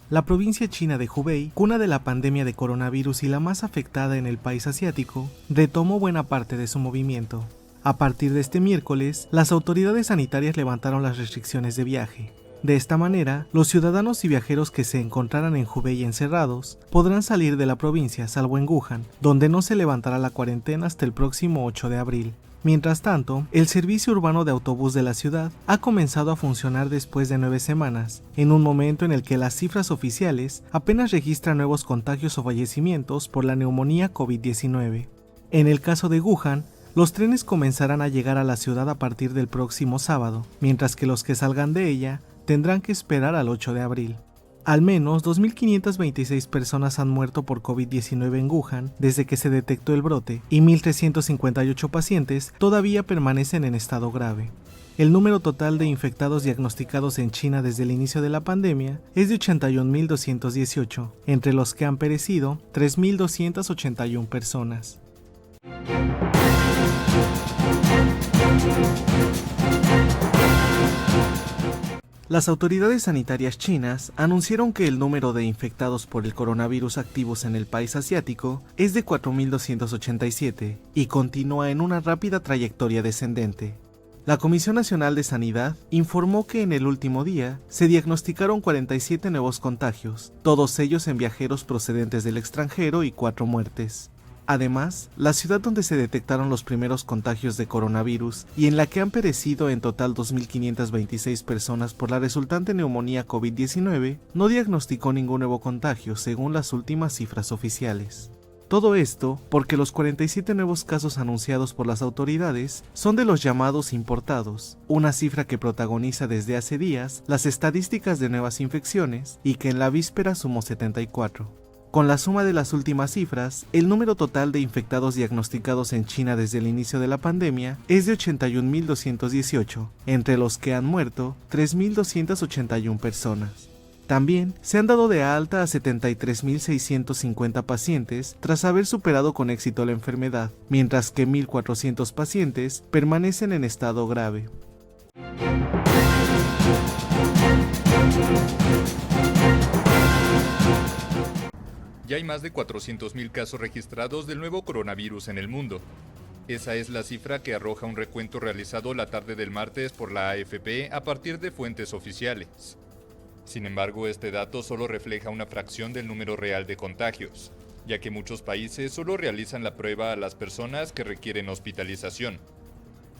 La provincia china de Hubei, cuna de la pandemia de coronavirus y la más afectada en el país asiático, retomó buena parte de su movimiento. A partir de este miércoles, las autoridades sanitarias levantaron las restricciones de viaje. De esta manera, los ciudadanos y viajeros que se encontraran en Hubei encerrados podrán salir de la provincia, salvo en Wuhan, donde no se levantará la cuarentena hasta el próximo 8 de abril. Mientras tanto, el servicio urbano de autobús de la ciudad ha comenzado a funcionar después de 9 semanas, en un momento en el que las cifras oficiales apenas registran nuevos contagios o fallecimientos por la neumonía COVID-19. En el caso de Wuhan, los trenes comenzarán a llegar a la ciudad a partir del próximo sábado, mientras que los que salgan de ella tendrán que esperar al 8 de abril. Al menos 2.526 personas han muerto por COVID-19 en Wuhan desde que se detectó el brote y 1.358 pacientes todavía permanecen en estado grave. El número total de infectados diagnosticados en China desde el inicio de la pandemia es de 81.218, entre los que han perecido 3.281 personas. Las autoridades sanitarias chinas anunciaron que el número de infectados por el coronavirus activos en el país asiático es de 4.287 y continúa en una rápida trayectoria descendente. La Comisión Nacional de Sanidad informó que en el último día se diagnosticaron 47 nuevos contagios, todos ellos en viajeros procedentes del extranjero y 4 muertes. Además, la ciudad donde se detectaron los primeros contagios de coronavirus y en la que han perecido en total 2.526 personas por la resultante neumonía COVID-19, no diagnosticó ningún nuevo contagio según las últimas cifras oficiales. Todo esto porque los 47 nuevos casos anunciados por las autoridades son de los llamados importados, una cifra que protagoniza desde hace días las estadísticas de nuevas infecciones y que en la víspera sumó 74. Con la suma de las últimas cifras, el número total de infectados diagnosticados en China desde el inicio de la pandemia es de 81.218, entre los que han muerto 3.281 personas. También se han dado de alta a 73.650 pacientes tras haber superado con éxito la enfermedad, mientras que 1.400 pacientes permanecen en estado grave. Ya hay más de 400.000 casos registrados del nuevo coronavirus en el mundo. Esa es la cifra que arroja un recuento realizado la tarde del martes por la AFP a partir de fuentes oficiales. Sin embargo, este dato solo refleja una fracción del número real de contagios, ya que muchos países solo realizan la prueba a las personas que requieren hospitalización.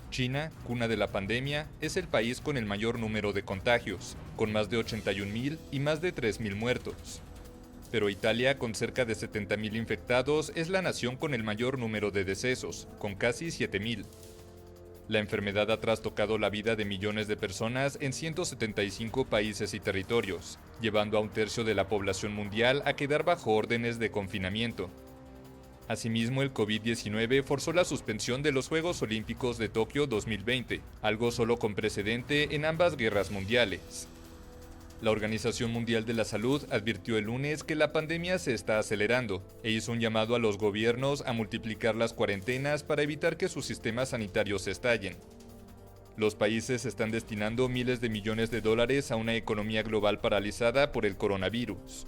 China, cuna de la pandemia, es el país con el mayor número de contagios, con más de 81.000 y más de 3.000 muertos. Pero Italia, con cerca de 70.000 infectados, es la nación con el mayor número de decesos, con casi 7.000. La enfermedad ha trastocado la vida de millones de personas en 175 países y territorios, llevando a un tercio de la población mundial a quedar bajo órdenes de confinamiento. Asimismo, el COVID-19 forzó la suspensión de los Juegos Olímpicos de Tokio 2020, algo solo con precedente en ambas guerras mundiales. La Organización Mundial de la Salud advirtió el lunes que la pandemia se está acelerando e hizo un llamado a los gobiernos a multiplicar las cuarentenas para evitar que sus sistemas sanitarios estallen. Los países están destinando miles de millones de dólares a una economía global paralizada por el coronavirus.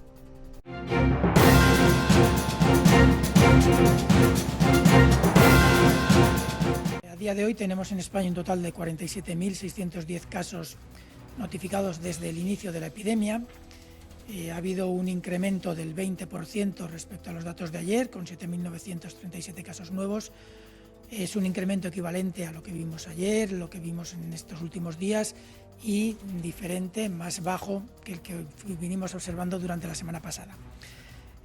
A día de hoy tenemos en España un total de 47.610 casos notificados desde el inicio de la epidemia. Ha habido un incremento del 20% respecto a los datos de ayer, con 7.937 casos nuevos. Es un incremento equivalente a lo que vimos ayer, lo que vimos en estos últimos días y diferente, más bajo que el que vinimos observando durante la semana pasada.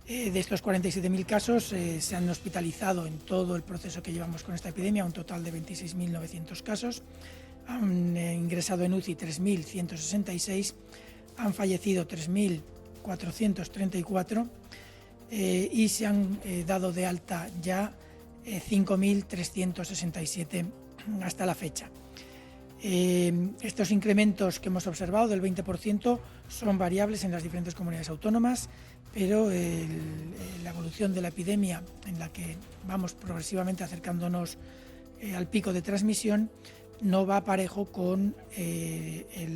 De estos 47.000 casos se han hospitalizado en todo el proceso que llevamos con esta epidemia un total de 26.900 casos. Han ingresado en UCI 3.166, han fallecido 3.434 y se han dado de alta ya 5.367 hasta la fecha. Estos incrementos que hemos observado del 20% son variables en las diferentes comunidades autónomas, pero la evolución de la epidemia, en la que vamos progresivamente acercándonos al pico de transmisión, no va parejo con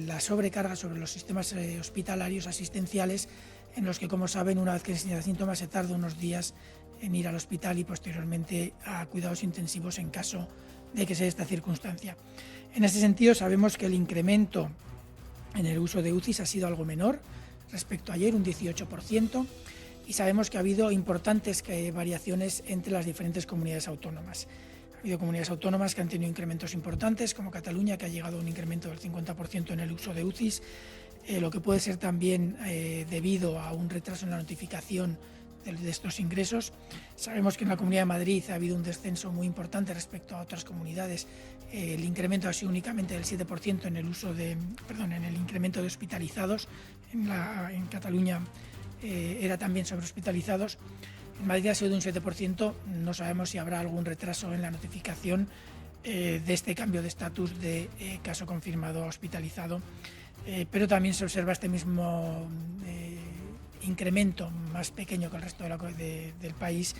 la sobrecarga sobre los sistemas hospitalarios asistenciales en los que, como saben, una vez que se tienen síntomas se tarda unos días en ir al hospital y posteriormente a cuidados intensivos en caso de que sea esta circunstancia. En este sentido, sabemos que el incremento en el uso de UCIs ha sido algo menor respecto a ayer, un 18%, y sabemos que ha habido importantes variaciones entre las diferentes comunidades autónomas. Ha habido comunidades autónomas que han tenido incrementos importantes, como Cataluña, que ha llegado a un incremento del 50% en el uso de UCIs, lo que puede ser también debido a un retraso en la notificación de estos ingresos. Sabemos que en la Comunidad de Madrid ha habido un descenso muy importante respecto a otras comunidades. El incremento ha sido únicamente del 7% en el incremento de hospitalizados. En Cataluña era también sobre hospitalizados. En Madrid ha sido de un 7%. No sabemos si habrá algún retraso en la notificación de este cambio de estatus de caso confirmado a hospitalizado. Pero también se observa este mismo incremento más pequeño que el resto del país,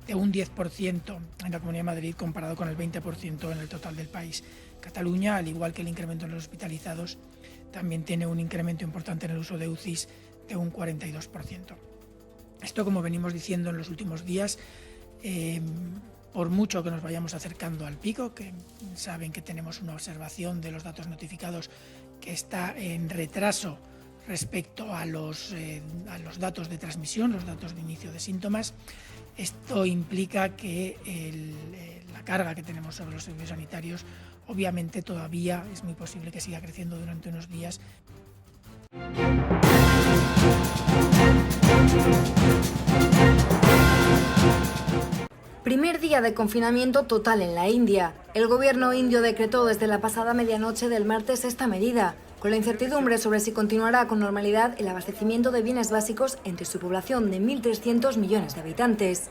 de un 10% en la Comunidad de Madrid comparado con el 20% en el total del país. Cataluña, al igual que el incremento en los hospitalizados, también tiene un incremento importante en el uso de UCIs de un 42%. Esto, como venimos diciendo en los últimos días, por mucho que nos vayamos acercando al pico, que saben que tenemos una observación de los datos notificados que está en retraso respecto a los datos de transmisión, los datos de inicio de síntomas. Esto implica que la carga que tenemos sobre los servicios sanitarios, obviamente todavía es muy posible que siga creciendo durante unos días. Primer día de confinamiento total en la India. El gobierno indio decretó desde la pasada medianoche del martes esta medida, con la incertidumbre sobre si continuará con normalidad el abastecimiento de bienes básicos entre su población de 1.300 millones de habitantes.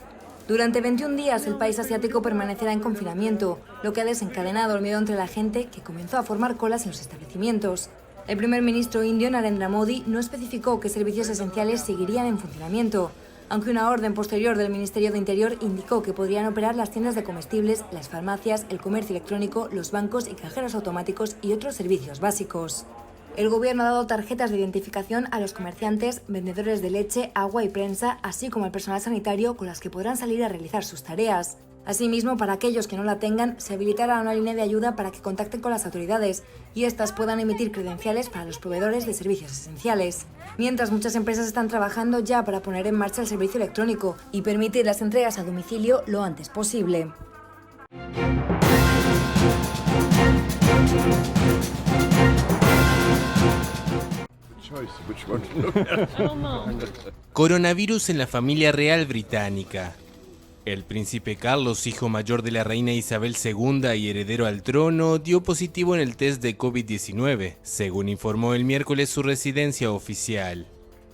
Durante 21 días el país asiático permanecerá en confinamiento, lo que ha desencadenado el miedo entre la gente, que comenzó a formar colas en los establecimientos. El primer ministro indio, Narendra Modi, no especificó qué servicios esenciales seguirían en funcionamiento, aunque una orden posterior del Ministerio de Interior indicó que podrían operar las tiendas de comestibles, las farmacias, el comercio electrónico, los bancos y cajeros automáticos y otros servicios básicos. El gobierno ha dado tarjetas de identificación a los comerciantes, vendedores de leche, agua y prensa, así como al personal sanitario, con las que podrán salir a realizar sus tareas. Asimismo, para aquellos que no la tengan, se habilitará una línea de ayuda para que contacten con las autoridades y éstas puedan emitir credenciales para los proveedores de servicios esenciales. Mientras, muchas empresas están trabajando ya para poner en marcha el servicio electrónico y permitir las entregas a domicilio lo antes posible. Coronavirus en la familia real británica. El príncipe Carlos, hijo mayor de la reina Isabel II y heredero al trono, dio positivo en el test de COVID-19, según informó el miércoles su residencia oficial.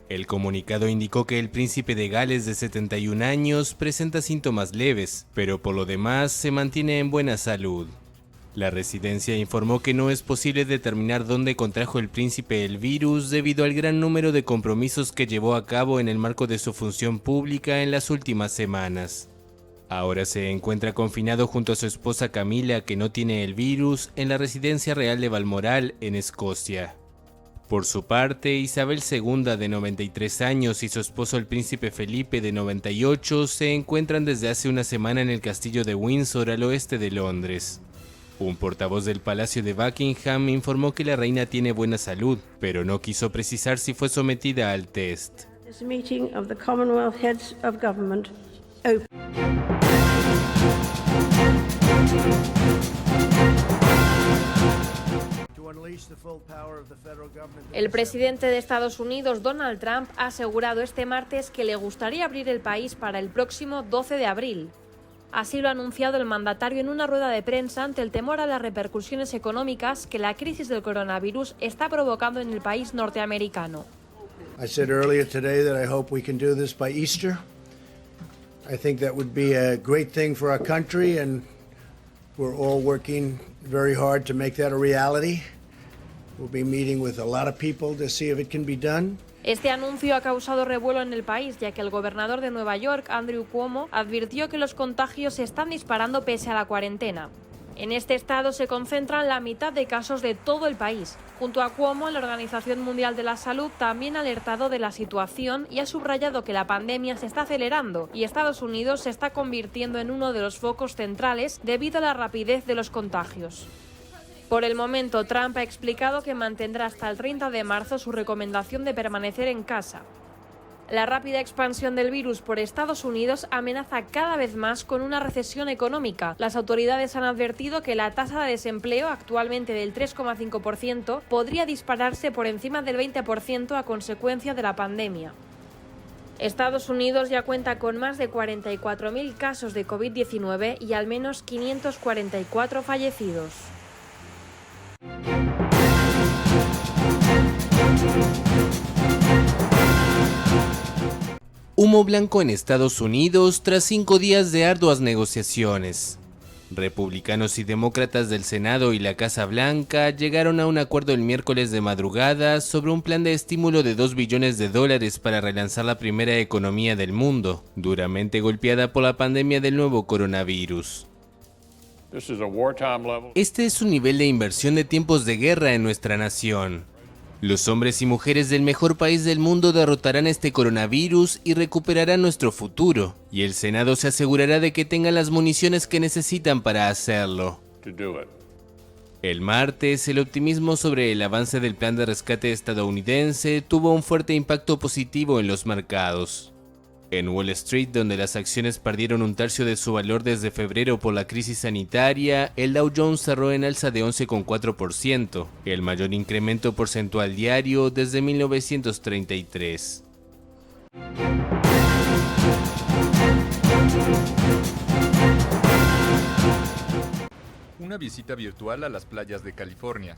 El comunicado indicó que el príncipe de Gales de 71 años presenta síntomas leves, pero por lo demás se mantiene en buena salud. La residencia informó que no es posible determinar dónde contrajo el príncipe el virus debido al gran número de compromisos que llevó a cabo en el marco de su función pública en las últimas semanas. Ahora se encuentra confinado junto a su esposa Camila, que no tiene el virus, en la residencia real de Balmoral, en Escocia. Por su parte, Isabel II, de 93 años, y su esposo el príncipe Felipe, de 98, se encuentran desde hace una semana en el castillo de Windsor, al oeste de Londres. Un portavoz del Palacio de Buckingham informó que la reina tiene buena salud, pero no quiso precisar si fue sometida al test. El presidente de Estados Unidos, Donald Trump, ha asegurado este martes que le gustaría abrir el país para el próximo 12 de abril. Así lo ha anunciado el mandatario en una rueda de prensa ante el temor a las repercusiones económicas que la crisis del coronavirus está provocando en el país norteamericano. I said earlier today that I hope we can do this by Easter. I think that would be a great thing for our country, and we're all working very hard to make that a reality. We'll be meeting with a lot of people to see if it can be done. Este anuncio ha causado revuelo en el país, ya que el gobernador de Nueva York, Andrew Cuomo, advirtió que los contagios se están disparando pese a la cuarentena. En este estado se concentran la mitad de casos de todo el país. Junto a Cuomo, la Organización Mundial de la Salud también ha alertado de la situación y ha subrayado que la pandemia se está acelerando y Estados Unidos se está convirtiendo en uno de los focos centrales debido a la rapidez de los contagios. Por el momento, Trump ha explicado que mantendrá hasta el 30 de marzo su recomendación de permanecer en casa. La rápida expansión del virus por Estados Unidos amenaza cada vez más con una recesión económica. Las autoridades han advertido que la tasa de desempleo, actualmente del 3,5%, podría dispararse por encima del 20% a consecuencia de la pandemia. Estados Unidos ya cuenta con más de 44.000 casos de COVID-19 y al menos 544 fallecidos. Humo blanco en Estados Unidos tras 5 días de arduas negociaciones. Republicanos y demócratas del Senado y la Casa Blanca llegaron a un acuerdo el miércoles de madrugada sobre un plan de estímulo de $2 billones para relanzar la primera economía del mundo, duramente golpeada por la pandemia del nuevo coronavirus. Este es un nivel de inversión de tiempos de guerra en nuestra nación. Los hombres y mujeres del mejor país del mundo derrotarán este coronavirus y recuperarán nuestro futuro, y el Senado se asegurará de que tengan las municiones que necesitan para hacerlo. El martes, el optimismo sobre el avance del plan de rescate estadounidense tuvo un fuerte impacto positivo en los mercados. En Wall Street, donde las acciones perdieron un tercio de su valor desde febrero por la crisis sanitaria, el Dow Jones cerró en alza de 11,4%, el mayor incremento porcentual diario desde 1933. Una visita virtual a las playas de California.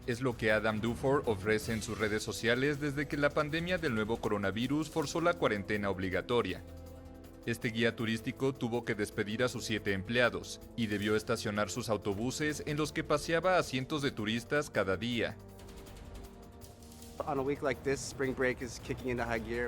Es lo que Adam Duford ofrece en sus redes sociales desde que la pandemia del nuevo coronavirus forzó la cuarentena obligatoria. Este guía turístico tuvo que despedir a sus 7 empleados y debió estacionar sus autobuses en los que paseaba a cientos de turistas cada día.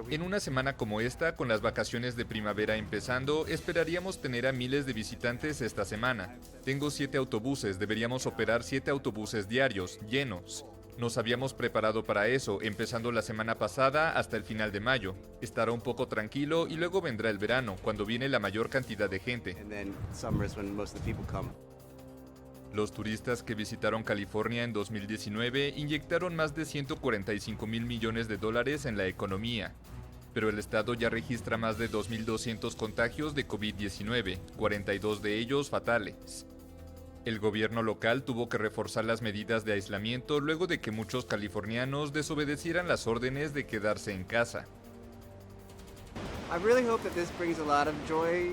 En una semana como esta, con las vacaciones de primavera empezando, esperaríamos tener a miles de visitantes esta semana. Tengo 7 autobuses, deberíamos operar 7 autobuses diarios, llenos. Nos habíamos preparado para eso, empezando la semana pasada hasta el final de mayo. Estará un poco tranquilo y luego vendrá el verano, cuando viene la mayor cantidad de gente. Los turistas que visitaron California en 2019 inyectaron más de $145 mil millones en la economía, pero el estado ya registra más de 2.200 contagios de COVID-19, 42 de ellos fatales. El gobierno local tuvo que reforzar las medidas de aislamiento luego de que muchos californianos desobedecieran las órdenes de quedarse en casa.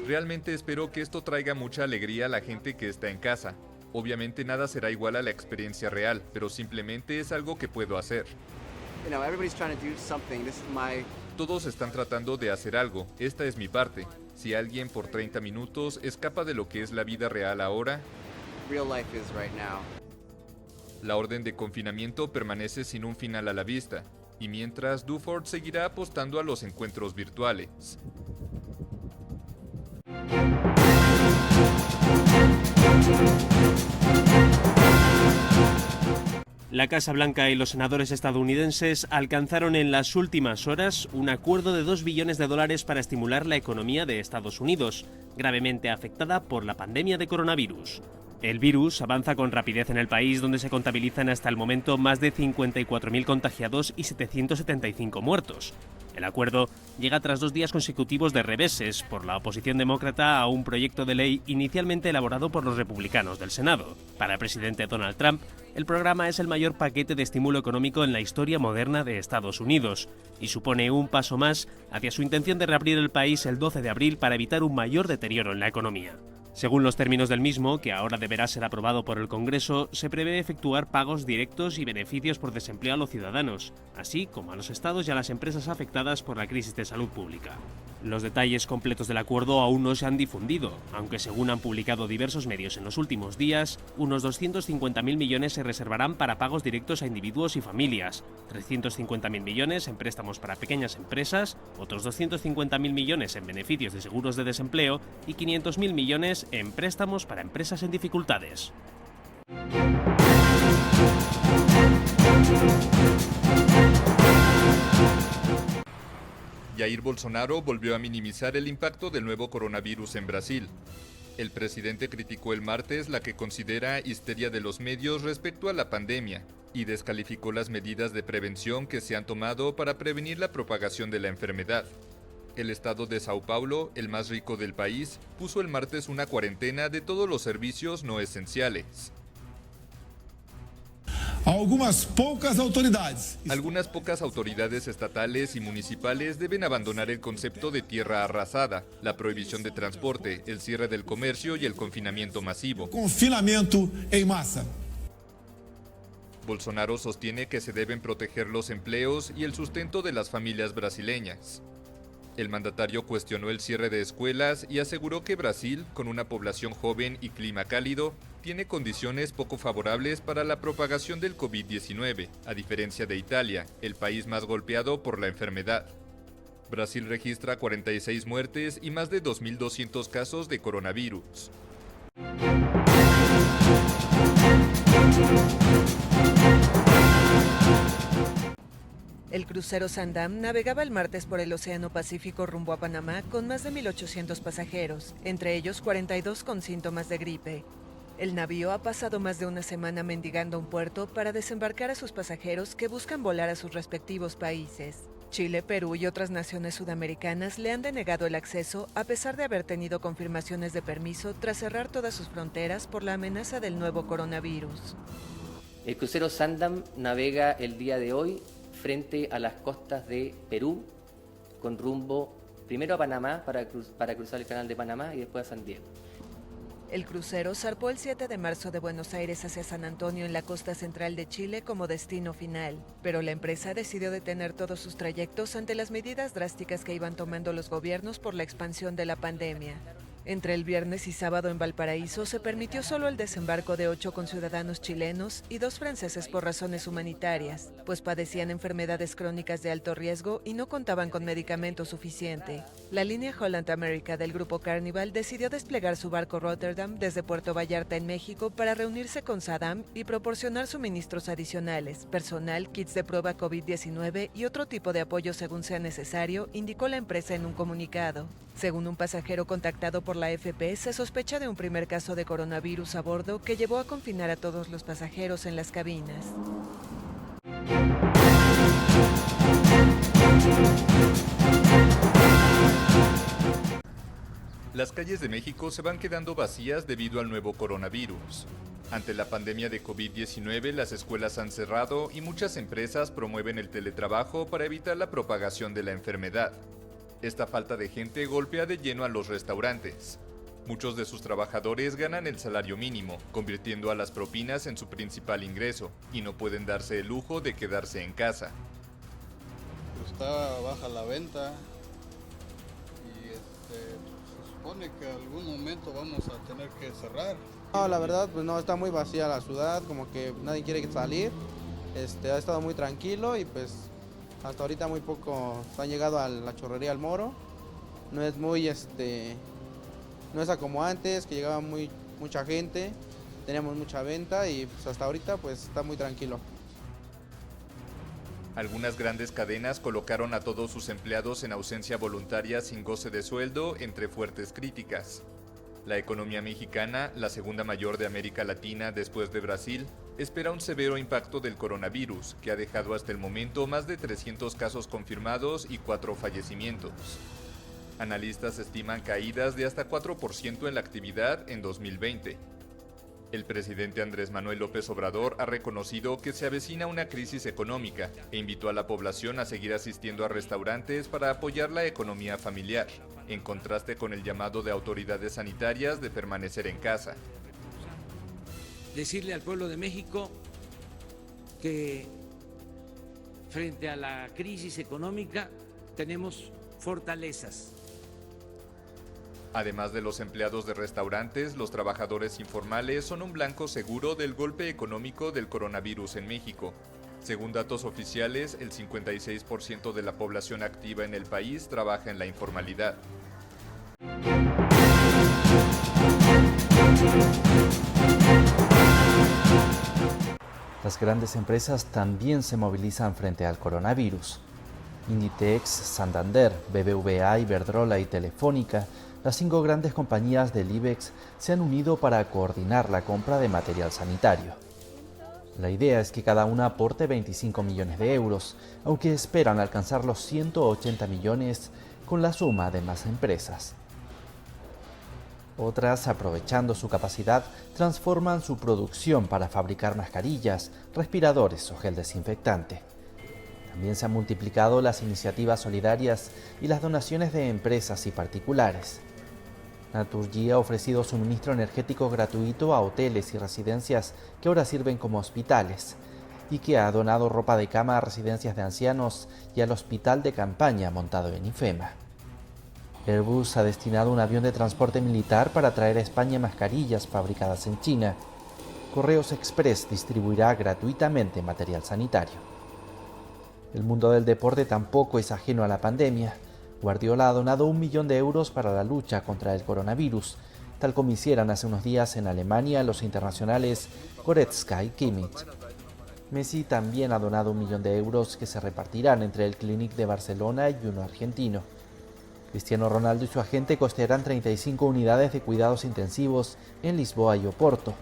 Realmente espero que esto traiga mucha alegría a la gente que está en casa. Obviamente nada será igual a la experiencia real, pero simplemente es algo que puedo hacer. Todos están tratando de hacer algo, esta es mi parte. Si alguien por 30 minutos escapa de lo que es la vida real ahora, la orden de confinamiento permanece sin un final a la vista, y mientras Duford seguirá apostando a los encuentros virtuales. La Casa Blanca y los senadores estadounidenses alcanzaron en las últimas horas un acuerdo de $2 billones para estimular la economía de Estados Unidos, gravemente afectada por la pandemia de coronavirus. El virus avanza con rapidez en el país, donde se contabilizan hasta el momento más de 54.000 contagiados y 775 muertos. El acuerdo llega tras 2 días consecutivos de reveses por la oposición demócrata a un proyecto de ley inicialmente elaborado por los republicanos del Senado. Para el presidente Donald Trump, el programa es el mayor paquete de estímulo económico en la historia moderna de Estados Unidos y supone un paso más hacia su intención de reabrir el país el 12 de abril para evitar un mayor deterioro en la economía. Según los términos del mismo, que ahora deberá ser aprobado por el Congreso, se prevé efectuar pagos directos y beneficios por desempleo a los ciudadanos, así como a los estados y a las empresas afectadas por la crisis de salud pública. Los detalles completos del acuerdo aún no se han difundido, aunque según han publicado diversos medios en los últimos días, unos 250.000 millones se reservarán para pagos directos a individuos y familias, 350.000 millones en préstamos para pequeñas empresas, otros 250.000 millones en beneficios de seguros de desempleo y 500.000 millones en préstamos para empresas en dificultades. Jair Bolsonaro volvió a minimizar el impacto del nuevo coronavirus en Brasil. El presidente criticó el martes la que considera histeria de los medios respecto a la pandemia y descalificó las medidas de prevención que se han tomado para prevenir la propagación de la enfermedad. El estado de Sao Paulo, el más rico del país, puso el martes una cuarentena de todos los servicios no esenciales. Algunas pocas autoridades estatales y municipales deben abandonar el concepto de tierra arrasada, la prohibición de transporte, el cierre del comercio y el confinamiento masivo. Confinamiento en masa. Bolsonaro sostiene que se deben proteger los empleos y el sustento de las familias brasileñas. El mandatario cuestionó el cierre de escuelas y aseguró que Brasil, con una población joven y clima cálido, tiene condiciones poco favorables para la propagación del COVID-19, a diferencia de Italia, el país más golpeado por la enfermedad. Brasil registra 46 muertes y más de 2.200 casos de coronavirus. El crucero Sandam navegaba el martes por el Océano Pacífico rumbo a Panamá con más de 1.800 pasajeros, entre ellos 42 con síntomas de gripe. El navío ha pasado más de una semana mendigando un puerto para desembarcar a sus pasajeros que buscan volar a sus respectivos países. Chile, Perú y otras naciones sudamericanas le han denegado el acceso a pesar de haber tenido confirmaciones de permiso tras cerrar todas sus fronteras por la amenaza del nuevo coronavirus. El crucero Sandam navega el día de hoy frente a las costas de Perú, con rumbo primero a Panamá para cruzar el canal de Panamá y después a San Diego. El crucero zarpó el 7 de marzo de Buenos Aires hacia San Antonio en la costa central de Chile como destino final, pero la empresa decidió detener todos sus trayectos ante las medidas drásticas que iban tomando los gobiernos por la expansión de la pandemia. Entre el viernes y sábado en Valparaíso se permitió solo el desembarco de 8 conciudadanos chilenos y 2 franceses por razones humanitarias, pues padecían enfermedades crónicas de alto riesgo y no contaban con medicamento suficiente. La línea Holland America del grupo Carnival decidió desplegar su barco Rotterdam desde Puerto Vallarta en México para reunirse con Saddam y proporcionar suministros adicionales, personal, kits de prueba COVID-19 y otro tipo de apoyo según sea necesario, indicó la empresa en un comunicado. Según un pasajero contactado por la AFP, se sospecha de un primer caso de coronavirus a bordo que llevó a confinar a todos los pasajeros en las cabinas. Las calles de México se van quedando vacías debido al nuevo coronavirus. Ante la pandemia de COVID-19, las escuelas han cerrado y muchas empresas promueven el teletrabajo para evitar la propagación de la enfermedad. Esta falta de gente golpea de lleno a los restaurantes. Muchos de sus trabajadores ganan el salario mínimo, convirtiendo a las propinas en su principal ingreso, y no pueden darse el lujo de quedarse en casa. Está baja la venta y se supone que en algún momento vamos a tener que cerrar. No, la verdad, pues no, está muy vacía la ciudad, como que nadie quiere salir. Ha estado muy tranquilo y pues hasta ahorita muy poco han llegado a la chorrería al Moro. No es muy, no es como antes, que llegaba mucha gente, teníamos mucha venta y pues hasta ahorita pues está muy tranquilo. Algunas grandes cadenas colocaron a todos sus empleados en ausencia voluntaria sin goce de sueldo entre fuertes críticas. La economía mexicana, la segunda mayor de América Latina después de Brasil, espera un severo impacto del coronavirus, que ha dejado hasta el momento más de 300 casos confirmados y 4 fallecimientos. Analistas estiman caídas de hasta 4% en la actividad en 2020. El presidente Andrés Manuel López Obrador ha reconocido que se avecina una crisis económica e invitó a la población a seguir asistiendo a restaurantes para apoyar la economía familiar, en contraste con el llamado de autoridades sanitarias de permanecer en casa. Decirle al pueblo de México que frente a la crisis económica tenemos fortalezas Además de los empleados de restaurantes, los trabajadores informales son un blanco seguro del golpe económico del coronavirus en México. Según datos oficiales, el 56% de la población activa en el país trabaja en la informalidad. Las grandes empresas también se movilizan frente al coronavirus. Inditex, Santander, BBVA, Iberdrola y Telefónica, las 5 grandes compañías del IBEX, se han unido para coordinar la compra de material sanitario. La idea es que cada una aporte 25 millones de euros, aunque esperan alcanzar los 180 millones con la suma de más empresas. Otras, aprovechando su capacidad, transforman su producción para fabricar mascarillas, respiradores o gel desinfectante. También se han multiplicado las iniciativas solidarias y las donaciones de empresas y particulares. Naturgy ha ofrecido suministro energético gratuito a hoteles y residencias que ahora sirven como hospitales, y que ha donado ropa de cama a residencias de ancianos y al hospital de campaña montado en IFEMA. Airbus ha destinado un avión de transporte militar para traer a España mascarillas fabricadas en China. Correos Express distribuirá gratuitamente material sanitario. El mundo del deporte tampoco es ajeno a la pandemia. Guardiola ha donado 1 millón de euros para la lucha contra el coronavirus, tal como hicieron hace unos días en Alemania los internacionales Goretzka y Kimmich. Messi también ha donado 1 millón de euros que se repartirán entre el Clínic de Barcelona y uno argentino. Cristiano Ronaldo y su agente costearán 35 unidades de cuidados intensivos en Lisboa y Oporto.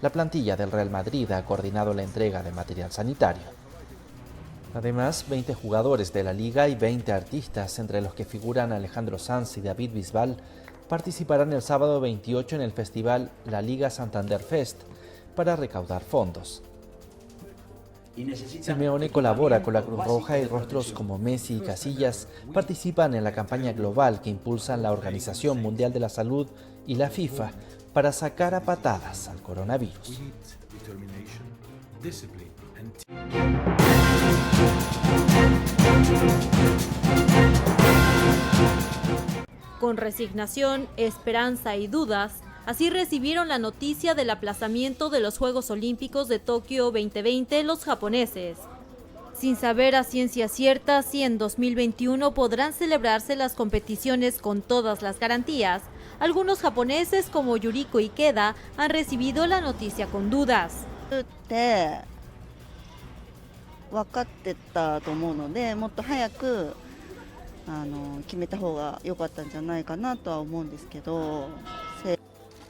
La plantilla del Real Madrid ha coordinado la entrega de material sanitario. Además, 20 jugadores de la Liga y 20 artistas, entre los que figuran Alejandro Sanz y David Bisbal, participarán el sábado 28 en el festival La Liga Santander Fest para recaudar fondos. Simeone colabora con la Cruz Roja y rostros como Messi y Casillas participan en la campaña global que impulsan la Organización Mundial de la Salud y la FIFA para sacar a patadas al coronavirus. Con resignación, esperanza y dudas, así recibieron la noticia del aplazamiento de los Juegos Olímpicos de Tokio 2020 los japoneses. Sin saber a ciencia cierta si en 2021 podrán celebrarse las competiciones con todas las garantías, algunos japoneses como Yuriko Ikeda han recibido la noticia con dudas. 分かってたと思うので、もっと早く決めた方が良かったんじゃないかなとは思うんですけど。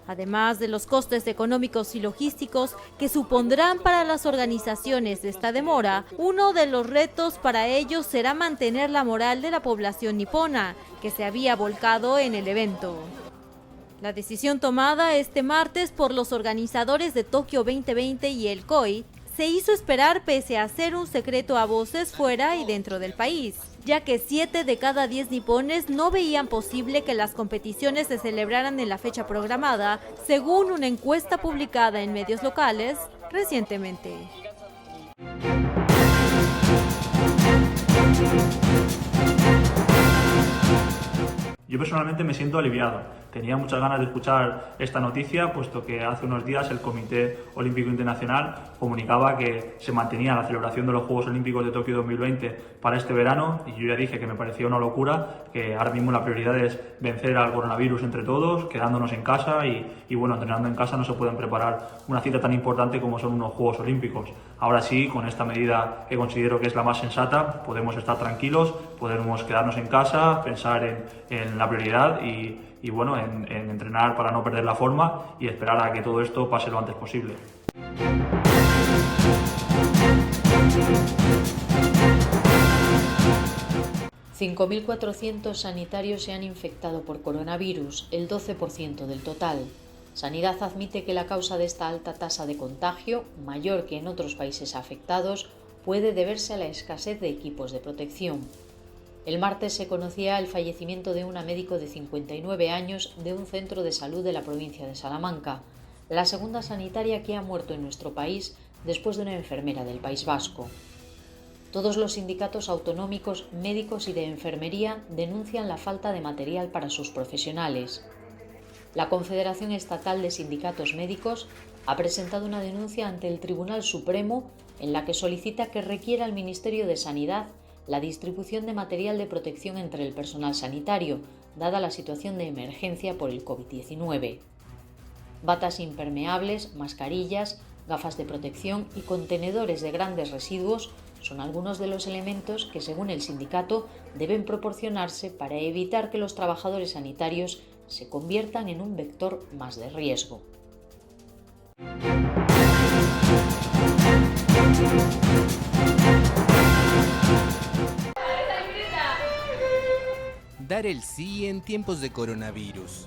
Además de los costes económicos y logísticos que supondrán para las organizaciones esta demora, uno de los retos para ellos será mantener la moral de la población nipona, que se había volcado en el evento. La decisión tomada este martes por los organizadores de Tokio 2020 y el COI se hizo esperar pese a ser un secreto a voces fuera y dentro del país, ya que 7 de cada 10 nipones no veían posible que las competiciones se celebraran en la fecha programada, según una encuesta publicada en medios locales recientemente. Yo personalmente me siento aliviado. Tenía muchas ganas de escuchar esta noticia, puesto que hace unos días el Comité Olímpico Internacional comunicaba que se mantenía la celebración de los Juegos Olímpicos de Tokio 2020 para este verano, y yo ya dije que me parecía una locura, que ahora mismo la prioridad es vencer al coronavirus entre todos, quedándonos en casa y bueno, entrenando en casa no se pueden preparar una cita tan importante como son unos Juegos Olímpicos. Ahora sí, con esta medida que considero que es la más sensata, podemos estar tranquilos, podemos quedarnos en casa, pensar en la prioridad y bueno, en entrenar para no perder la forma y esperar a que todo esto pase lo antes posible. $5.400 sanitarios se han infectado por coronavirus, el 12% del total. Sanidad admite que la causa de esta alta tasa de contagio, mayor que en otros países afectados, puede deberse a la escasez de equipos de protección. El martes se conocía el fallecimiento de una médico de 59 años de un centro de salud de la provincia de Salamanca, la segunda sanitaria que ha muerto en nuestro país después de una enfermera del País Vasco. Todos los sindicatos autonómicos, médicos y de enfermería denuncian la falta de material para sus profesionales. La Confederación Estatal de Sindicatos Médicos ha presentado una denuncia ante el Tribunal Supremo en la que solicita que requiera al Ministerio de Sanidad la distribución de material de protección entre el personal sanitario, dada la situación de emergencia por el COVID-19. Batas impermeables, mascarillas, gafas de protección y contenedores de grandes residuos son algunos de los elementos que, según el sindicato, deben proporcionarse para evitar que los trabajadores sanitarios se conviertan en un vector más de riesgo. Dar el sí en tiempos de coronavirus.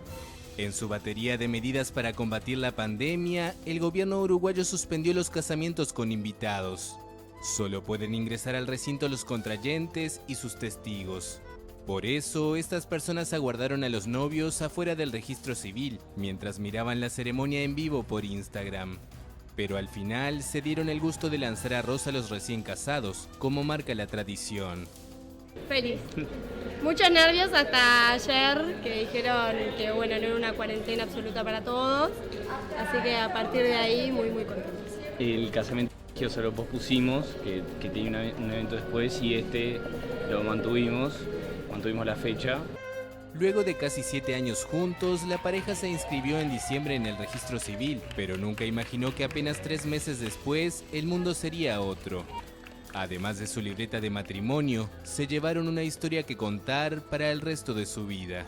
En su batería de medidas para combatir la pandemia, el gobierno uruguayo suspendió los casamientos con invitados. Solo pueden ingresar al recinto los contrayentes y sus testigos. Por eso, estas personas aguardaron a los novios afuera del registro civil, mientras miraban la ceremonia en vivo por Instagram. Pero al final se dieron el gusto de lanzar arroz a los recién casados, como marca la tradición. Feliz. Muchos nervios hasta ayer, que dijeron que bueno, no era una cuarentena absoluta para todos, así que a partir de ahí muy contentos. El casamiento se lo pospusimos, que tenía un evento después, y lo mantuvimos la fecha. Luego de casi 7 años juntos, la pareja se inscribió en diciembre en el registro civil, pero nunca imaginó que apenas 3 meses después el mundo sería otro. Además de su libreta de matrimonio, se llevaron una historia que contar para el resto de su vida.